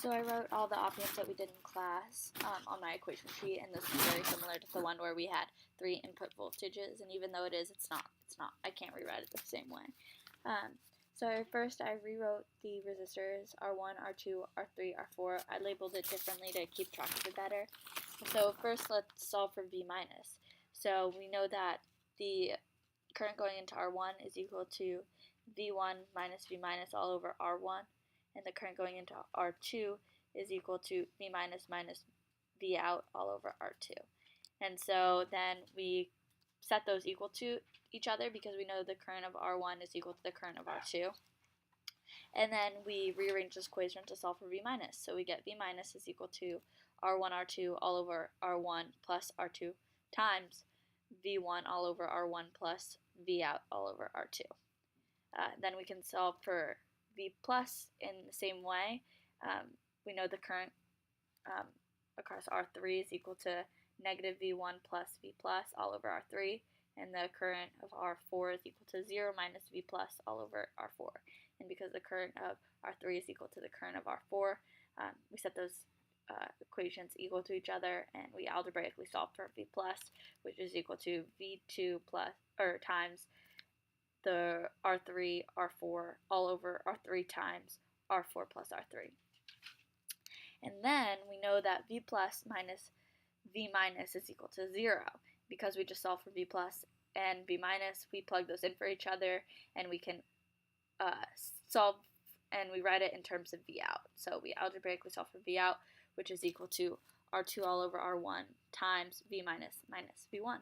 So I wrote all the operands that we did in class on my equation sheet, and this is very similar to the one where we had 3 input voltages, and even though it is, it's not, I can't rewrite it the same way. So first I rewrote the resistors R1, R2, R3, R4. I labeled it differently to keep track of it better. So first let's solve for V minus. So we know that the current going into R1 is equal to V1 minus V minus all over R1, and the current going into R2 is equal to V minus minus V out all over R2. And so then we set those equal to each other because we know the current of R1 is equal to the current of R2. And then we rearrange this equation to solve for V minus. So we get V minus is equal to R1, R2 all over R1 plus R2 times V1 all over R1 plus V out all over R2. Then we can solve for V plus in the same way. We know the current across R3 is equal to negative V1 plus V plus all over R3, and the current of R4 is equal to 0 minus V plus all over R4. And because the current of R3 is equal to the current of R4, we set those equations equal to each other, and we algebraically solve for V plus, which is equal to V2 plus times the R3, R4 all over R3 times R4 plus R3. And then we know that V plus minus V minus is equal to 0 because we just solved for V plus and V minus. We plug those in for each other, and we can solve, and we write it in terms of V out. So we algebraically solve for V out, which is equal to R2 all over R1 times V minus minus V1.